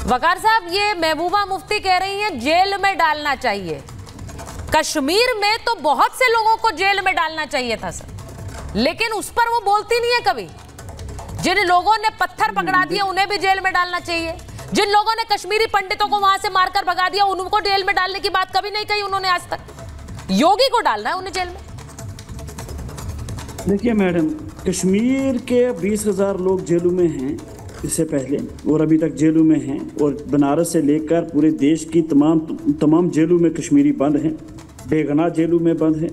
वकार साहब, ये महबूबा मुफ्ती कह रही हैं जेल में डालना चाहिए। कश्मीर में तो बहुत से लोगों को जेल में डालना चाहिए था सर, लेकिन उस पर वो बोलती नहीं है कभी। जिन लोगों ने पत्थर पकड़ा दिए उन्हें भी जेल में डालना चाहिए। जिन लोगों ने कश्मीरी पंडितों को वहां से मारकर भगा दिया उनको जेल में डालने की बात कभी नहीं कही उन्होंने आज तक। योगी को डालना है उन्हें जेल में। देखिए मैडम, कश्मीर के 20,000 लोग जेलों में हैं इससे पहले और अभी तक जेलों में हैं, और बनारस से लेकर पूरे देश की तमाम जेलों में कश्मीरी बंद हैं। बेगुनाह जेलों में बंद हैं।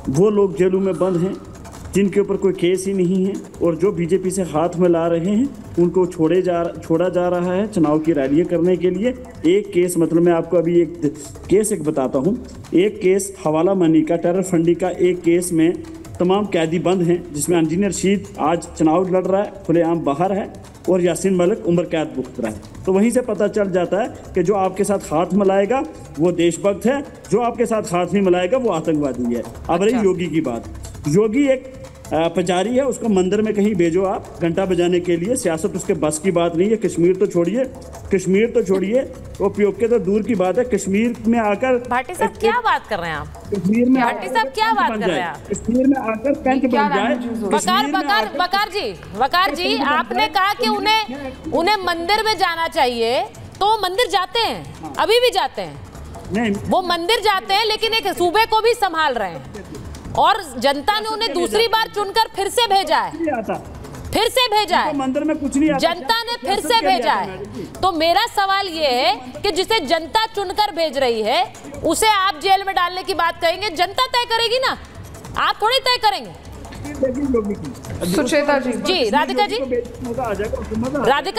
वो लोग जेलों में बंद हैं जिनके ऊपर कोई केस ही नहीं है, और जो बीजेपी से हाथ मिला रहे हैं उनको छोड़ा जा रहा है चुनाव की रैलियां करने के लिए। एक केस, मतलब मैं आपको अभी एक केस बताता हूँ। एक केस हवाला मनी का, टेरर फंडिंग का एक केस में तमाम कैदी बंद हैं, जिसमें इंजीनियर रशीद आज चुनाव लड़ रहा है, खुलेआम बाहर है, और यासीन मलिक उम्र कैद भुगत रहा है। तो वहीं से पता चल जाता है कि जो आपके साथ हाथ मिलाएगा वो देशभक्त है, जो आपके साथ हाथ नहीं मिलाएगा वो आतंकवादी है। अब रही योगी की बात। योगी एक पुजारी है, उसको मंदिर में कहीं भेजो आप घंटा बजाने के लिए। सियासत उसके बस की बात नहीं है। कश्मीर तो छोड़िए, वो पीओके तो दूर की बात है। कश्मीर में आकर भाटी साहब क्या बात कर रहे हैं आप? कश्मीर में भाटी साहब क्या बात कर रहे हैं आप? कश्मीर में आकर पेंट बन जाए। वकार जी, आपने कहा कि उन्हें मंदिर में जाना चाहिए, तो वो मंदिर जाते हैं, अभी भी जाते हैं। नहीं, वो मंदिर जाते हैं लेकिन एक सूबे को भी संभाल रहे हैं, और जनता ने उन्हें दूसरी बार चुनकर फिर से भेजा है। मंदिर में कुछ नहीं आता। जनता ने फिर से भेजा है। तो मेरा सवाल ये है कि जिसे जनता चुनकर भेज रही है उसे आप जेल में डालने की बात करेंगे? जनता तय करेगी ना, आप थोड़ी तय करेंगे। सुचेता जी, Radhika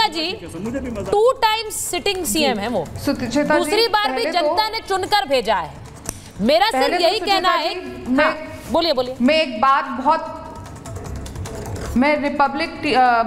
ji 2 times sitting CM है वो, दूसरी बार भी जनता ने चुनकर भेजा है। मेरा सिर्फ यही कहना है। बोलिए। मैं रिपब्लिक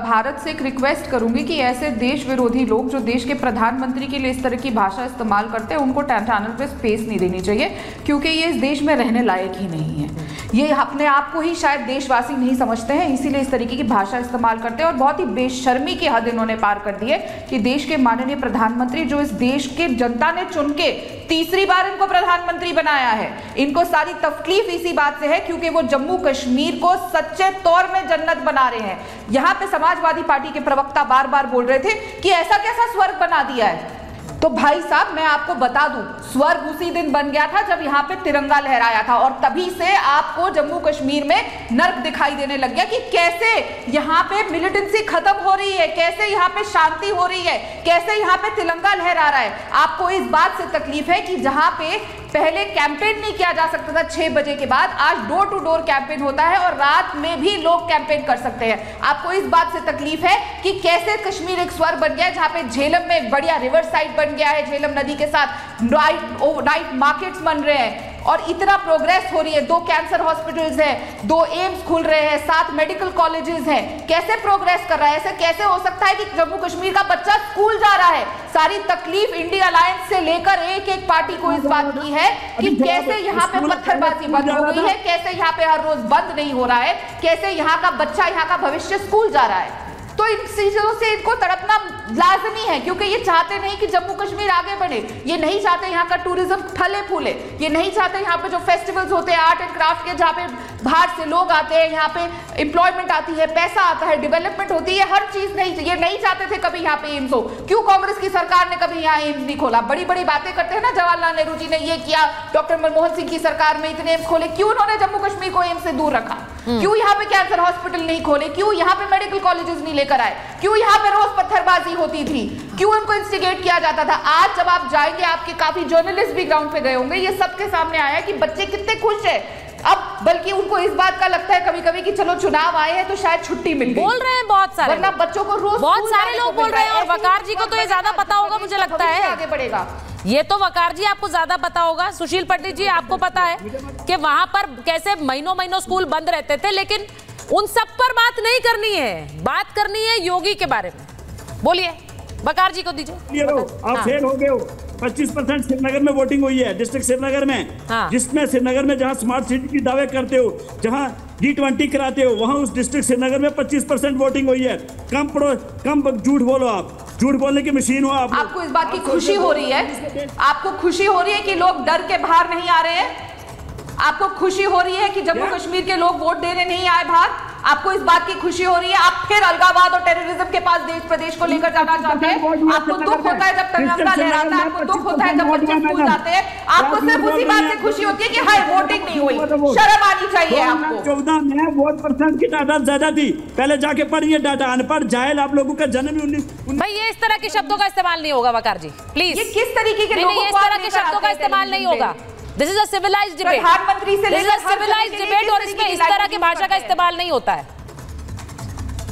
भारत से एक रिक्वेस्ट करूंगी कि ऐसे देश विरोधी लोग जो देश के प्रधानमंत्री के लिए इस तरह की भाषा इस्तेमाल करते हैं उनको चैनल पे स्पेस नहीं देनी चाहिए, क्योंकि ये इस देश में रहने लायक ही नहीं है। ये अपने आप को ही शायद देशवासी नहीं समझते हैं, इसीलिए इस तरीके की भाषा इस्तेमाल करते हैं। और बहुत ही बेशर्मी की हद इन्होंने पार कर दी है कि देश के माननीय प्रधानमंत्री, जो इस देश के जनता ने चुन के तीसरी बार इनको प्रधानमंत्री बनाया है, इनको सारी तकलीफ इसी बात से है क्योंकि वो जम्मू कश्मीर को सच्चे तौर में जन्नत बना रहे हैं। यहाँ पे समाजवादी पार्टी के प्रवक्ता बार बार बोल रहे थे कि ऐसा कैसा स्वर्ग बना दिया है। तो भाई साहब, मैं आपको बता दूं, स्वर्ग उसी दिन बन गया था जब यहाँ पे तिरंगा लहराया था, और तभी से आपको जम्मू कश्मीर में नर्क दिखाई देने लग गया कि कैसे यहाँ पे मिलिटेंसी खत्म हो रही है, कैसे यहाँ पे शांति हो रही है, कैसे यहाँ पे तिरंगा लहरा रहा है। आपको इस बात से तकलीफ है कि जहाँ पे पहले कैंपेन नहीं किया जा सकता था 6 बजे के बाद, आज डोर टू डोर कैंपेन होता है और रात में भी लोग कैंपेन कर सकते हैं। आपको इस बात से तकलीफ है कि कैसे कश्मीर एक स्वर्ग बन गया है, जहाँ पे झेलम में एक बढ़िया रिवर साइड बन गया है, झेलम नदी के साथ नाइट मार्केट्स बन रहे हैं और इतना प्रोग्रेस हो रही है। 2 कैंसर हॉस्पिटल्स हैं, 2 एम्स खुल रहे हैं, 7 मेडिकल कॉलेजेस हैं। कैसे प्रोग्रेस कर रहा है? ऐसे कैसे हो सकता है कि जम्मू कश्मीर का बच्चा स्कूल जा रहा है? सारी तकलीफ इंडिया अलायंस से लेकर एक पार्टी को इस बात की है कि कैसे यहाँ पे पत्थरबाजी बंद हो गई है, कैसे यहाँ पे हर रोज बंद नहीं हो रहा है, कैसे यहाँ का बच्चा, यहाँ का भविष्य स्कूल जा रहा है। तो इन चीजों से इनको तड़पना लाजमी है, क्योंकि ये चाहते नहीं कि जम्मू कश्मीर आगे बढ़े, ये नहीं चाहते यहाँ का टूरिज्म फले फूले, ये नहीं चाहते यहाँ पे जो फेस्टिवल्स होते हैं आर्ट एंड क्राफ्ट के, जहाँ पे बाहर से लोग आते हैं, यहाँ पे एम्प्लॉयमेंट आती है, पैसा आता है, डेवलपमेंट होती है, हर चीज नहीं, ये नहीं चाहते थे कभी यहाँ पे एम्स हो। क्यों कांग्रेस की सरकार ने कभी यहाँ एम्स नहीं खोला? बड़ी बड़ी बातें करते हैं ना, जवाहरलाल नेहरू जी ने ये किया, डॉक्टर मनमोहन सिंह की सरकार में इतने एम्स खोले, क्यों उन्होंने जम्मू कश्मीर को एम्स से दूर रखा? क्यों यहाँ पे कैंसर हॉस्पिटल नहीं खोले? क्यों यहाँ पे मेडिकल कॉलेजेस नहीं लेकर आए? क्यों यहाँ पे रोज पत्थरबाजी होती थी? क्यों उनको इंस्टिगेट किया जाता था? आज जब आप जाएंगे, आपके काफी जर्नलिस्ट भी ग्राउंड पे गए होंगे, ये सबके सामने आया कि बच्चे कितने खुश है। अब बल्कि उनको इस बात का लगता है कभी कभी कि चलो चुनाव आए हैं तो शायद छुट्टी मिल गई। बोल रहे हैं बहुत सारे, वरना बच्चों को रोज बहुत सारे लोग बोल रहे हैं, और वकार जी को तो ये ज्यादा पता होगा मुझे लगता है, आगे बढ़ेगा। ये तो वकार जी आपको ज्यादा पता होगा। सुशील पंडित जी, आपको पता है कि वहां पर कैसे महीनों महीनों स्कूल बंद रहते थे, लेकिन उन सब पर बात नहीं करनी है, बात करनी है योगी के बारे में। बोलिए, वकार जी को दीजिए। आप फेल हो गए हो। 25% श्रीनगर में वोटिंग हुई है, डिस्ट्रिक्ट श्रीनगर में, जिसमें श्रीनगर में जहां स्मार्ट सिटी की दावे करते हो, जहां G20 कराते हो, वहां उस डिस्ट्रिक्ट श्रीनगर में 25% वोटिंग हुई है। कम झूठ बोलो, आप झूठ बोलने की मशीन हो आप। आपको इस बात की खुशी हो रही है, आपको खुशी हो रही है कि लोग डर के बाहर नहीं आ रहे हैं? आपको खुशी हो रही है कि जम्मू कश्मीर के लोग वोट देने नहीं आए बाहर? आपको इस बात की खुशी हो रही है? आप फिर अलगाववाद और टेररिज्म के पास देश प्रदेश को लेकर जाना चाहते हैं? आपको दुख होता है जब तिरंगा लहराता है, आपको दुख होता है जब बच्चे स्कूल जाते हैं, आपको सिर्फ उसी बात से खुशी होती है कि हाय वोटिंग नहीं हुई। शर्म आनी चाहिए आपको। 14 में वोट परसेंट की तादाद ज्यादा थी। पहले जाके पढ़िए डाटा। अनपढ़ जाहिल आप लोगों का जन्म ही 19। भाई ये इस तरह के शब्दों का इस्तेमाल नहीं होगा वकार जी, प्लीज। ये किस तरीके के लोगों इस तरह के शब्दों का इस्तेमाल नहीं होगा। This is a civilised debate, प्रधानमंत्री से this is a civilised debate और इसमें इस तरह की भाषा का इस्तेमाल नहीं होता है।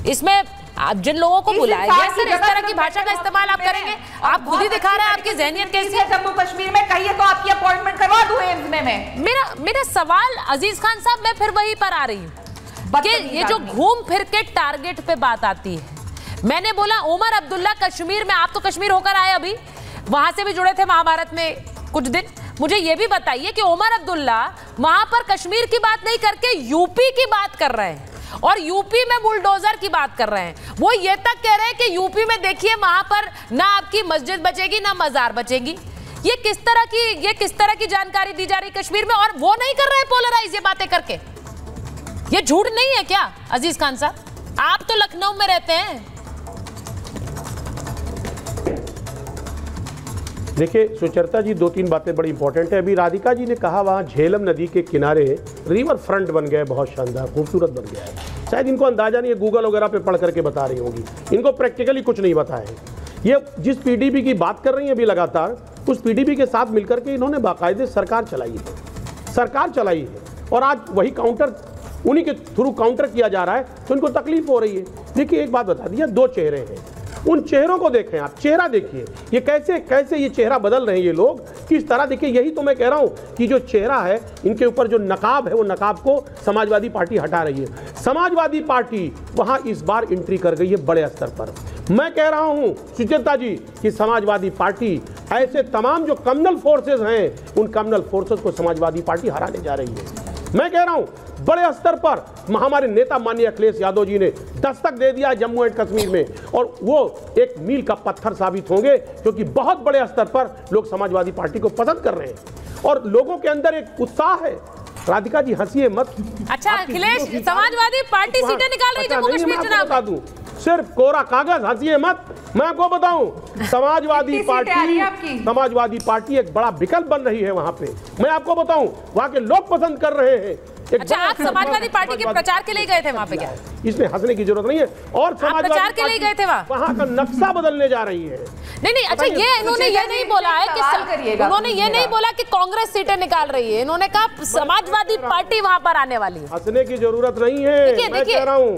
इसमें आप जिन लोगों को बुलाया गया सर, इस तरह की भाषा का इस्तेमाल आप करेंगे? आप खुद ही दिखा रहे हैं आपकी जहनियत कैसी है। जम्मू कश्मीर में कहिए तो आपकी अपॉइंटमेंट करवा दूं एम्स में मैं। मेरा सवाल अजीज खान साहब, मैं फिर वहीं पर आ रही हूँ कि ये जो घूम फिर के टारगेट पे बात आती है। मैंने बोला उमर अब्दुल्ला कश्मीर में, आप तो कश्मीर होकर आए अभी, वहां से भी जुड़े थे महाभारत में कुछ दिन। मुझे ये भी बताइए कि उमर अब्दुल्ला वहां पर कश्मीर की बात नहीं करके यूपी की बात कर रहे हैं और यूपी में बुलडोजर की बात कर रहे हैं। वो ये तक कह रहे हैं कि यूपी में देखिए वहां पर ना आपकी मस्जिद बचेगी ना मजार बचेगी। ये किस तरह की जानकारी दी जा रही कश्मीर में? और वो नहीं कर रहे पोलराइज ये बातें करके। ये झूठ नहीं है क्या अजीज खान साहब? आप तो लखनऊ में रहते हैं। देखिए सुचरिता जी, 2-3 बातें बड़ी इंपॉर्टेंट है। अभी राधिका जी ने कहा वहाँ झेलम नदी के किनारे रिवर फ्रंट बन गया है, बहुत शानदार खूबसूरत बन गया है। शायद इनको अंदाजा नहीं है, गूगल वगैरह पे पढ़ करके बता रही होंगी, इनको प्रैक्टिकली कुछ नहीं पता है। ये जिस पीडीपी की बात कर रही है अभी लगातार, उस पीडीपी के साथ मिलकर के इन्होंने बाकायदे सरकार चलाई है और आज वही काउंटर, उन्हीं के थ्रू काउंटर किया जा रहा है, तो इनको तकलीफ हो रही है। देखिए एक बात बता दिया, 2 चेहरे हैं, उन चेहरों को देखें आप, चेहरा देखिए ये कैसे ये चेहरा बदल रहे हैं ये लोग, किस तरह। देखिए यही तो मैं कह रहा हूं कि जो चेहरा है, इनके ऊपर जो नकाब है, वो नकाब को समाजवादी पार्टी हटा रही है। समाजवादी पार्टी वहां इस बार एंट्री कर गई है बड़े स्तर पर। मैं कह रहा हूं सुचेता जी कि समाजवादी पार्टी ऐसे तमाम जो कम्युनल फोर्सेज हैं, उन कम्युनल फोर्सेज को समाजवादी पार्टी हराने जा रही है। मैं कह रहा हूं बड़े स्तर पर हमारे नेता माननीय अखिलेश यादव जी ने दस्तक दे दिया जम्मू एंड कश्मीर में, और वो एक मील का पत्थर साबित होंगे, क्योंकि बहुत बड़े स्तर पर लोग समाजवादी पार्टी को पसंद कर रहे हैं और लोगों के अंदर एक उत्साह है। राधिका जी हंसिए मत। अच्छा अखिलेश, समाजवादी पार्टी सीटें निकाल रही है जम्मू कश्मीर चुनाव बता दूं, सिर्फ कोरा कागज, हंसिए मत। मैं आपको बताऊं समाजवादी पार्टी एक बड़ा विकल्प बन रही है वहां पे। मैं आपको बताऊं वहां के लोग पसंद कर रहे हैं। अच्छा आप समाजवादी पार्टी के प्रचार के लिए गए थे वहां पे? क्या इसमें हंसने की जरूरत नहीं है। और प्रचार के लिए गए थे वहां का नक्शा बदलने जा रही है। नहीं। अच्छा ये इन्होंने ये नहीं बोला है कि उन्होंने ये नहीं बोला कि कांग्रेस सीटें निकाल रही है, इन्होंने कहा समाजवादी पार्टी वहां पर आने वाली है। हंसने की जरूरत नहीं है, मैं कह रहा हूँ।